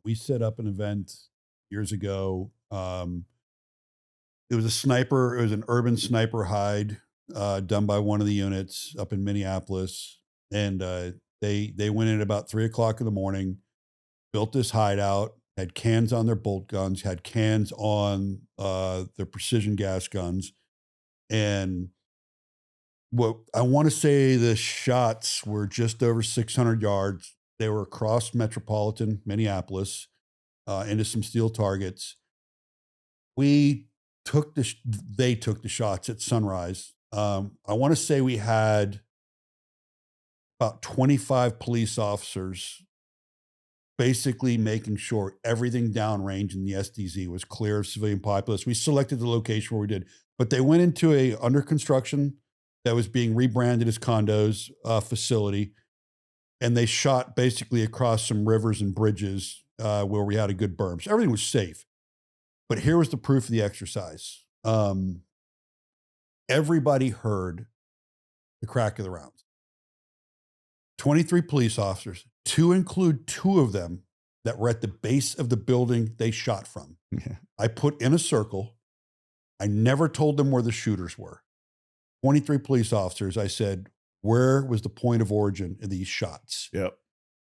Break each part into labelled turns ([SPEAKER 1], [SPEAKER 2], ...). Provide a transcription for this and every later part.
[SPEAKER 1] we set up an event years ago. It was a sniper. It was an urban sniper hide done by one of the units up in Minneapolis. And they went in at about 3:00 in the morning, built this hideout, had cans on their bolt guns, had cans on their precision gas guns. And what I want to say, the shots were just over 600 yards. They were across metropolitan Minneapolis into some steel targets. They took the shots at sunrise. I want to say we had about 25 police officers basically making sure everything downrange in the SDZ was clear of civilian populace. We selected the location where we did, but they went into a under construction that was being rebranded as condos facility. And they shot basically across some rivers and bridges where we had a good berm. So everything was safe. But here was the proof of the exercise. Everybody heard the crack of the rounds. 23 police officers, to include 2 of them that were at the base of the building they shot from.
[SPEAKER 2] Yeah.
[SPEAKER 1] I put in a circle. I never told them where the shooters were. 23 police officers. I said, where was the point of origin of these shots?
[SPEAKER 2] Yep.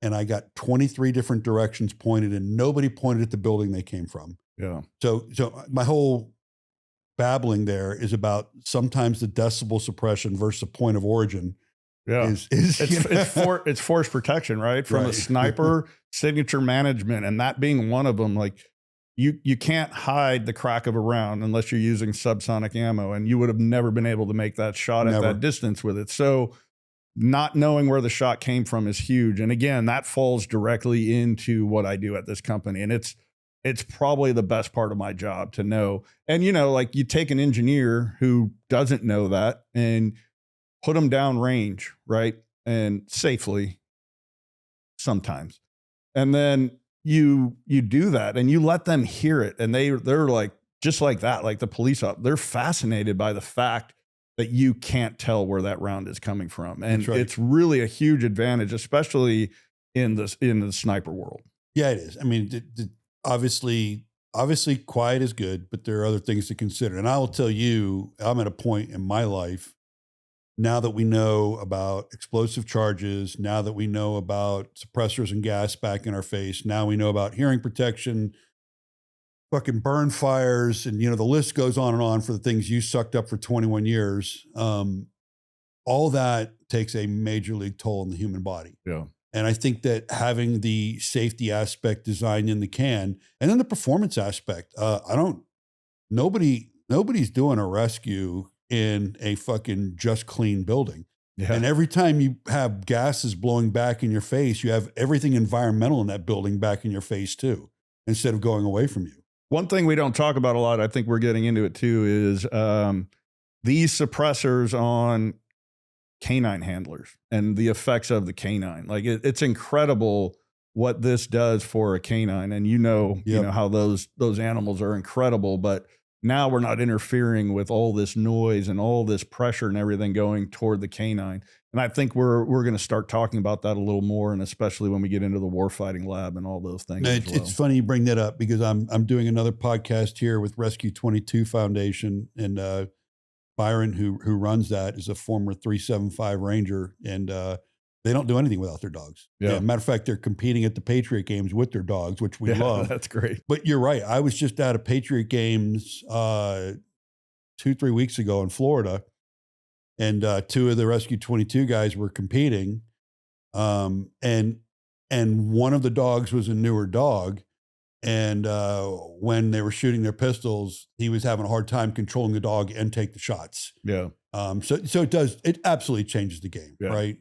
[SPEAKER 1] And I got 23 different directions pointed, and nobody pointed at the building they came from.
[SPEAKER 2] Yeah.
[SPEAKER 1] So my whole babbling there is about sometimes the decibel suppression versus the point of origin.
[SPEAKER 2] Yeah. It's force protection, right? From a sniper signature management, and that being one of them. Like you can't hide the crack of a round unless you're using subsonic ammo, and you would have never been able to make that shot at that distance with it. So not knowing where the shot came from is huge. And again, that falls directly into what I do at this company. And it's probably the best part of my job to know. And, you know, like you take an engineer who doesn't know that and put them down range, right? And safely sometimes. And then you do that and you let them hear it. And they're like, just like that, like the police, they're fascinated by the fact that you can't tell where that round is coming from. And it's really a huge advantage, especially in the sniper world.
[SPEAKER 1] Yeah, it is. I mean, obviously quiet is good, but there are other things to consider. And I will tell you, I'm at a point in my life now that we know about explosive charges, now that we know about suppressors and gas back in our face, now we know about hearing protection, fucking burn fires, and, you know, the list goes on for the things you sucked up for 21 years. All that takes a major league toll on the human body.
[SPEAKER 2] Yeah.
[SPEAKER 1] And I think that having the safety aspect designed in the can, and then the performance aspect, nobody's doing a rescue in a fucking just clean building. Yeah. And every time you have gases blowing back in your face, you have everything environmental in that building back in your face too, instead of going away from you.
[SPEAKER 2] One thing we don't talk about a lot, I think we're getting into it too, is these suppressors on canine handlers and the effects of the canine. Like it's incredible what this does for a canine. And you know how those animals are incredible, but now we're not interfering with all this noise and all this pressure and everything going toward the canine. And I think we're going to start talking about that a little more, and especially when we get into the warfighting lab and all those things.
[SPEAKER 1] It's funny you bring that up because I'm doing another podcast here with Rescue 22 Foundation, and Byron, who runs that, is a former 375 Ranger, and they don't do anything without their dogs. Yeah. Matter of fact, they're competing at the Patriot Games with their dogs, which we love.
[SPEAKER 2] That's great.
[SPEAKER 1] But you're right. I was just at a Patriot Games 2-3 weeks ago in Florida, and 2 of the Rescue 22 guys were competing, and one of the dogs was a newer dog. And when they were shooting their pistols, he was having a hard time controlling the dog and take the shots.
[SPEAKER 2] Yeah.
[SPEAKER 1] So it absolutely changes the game, right?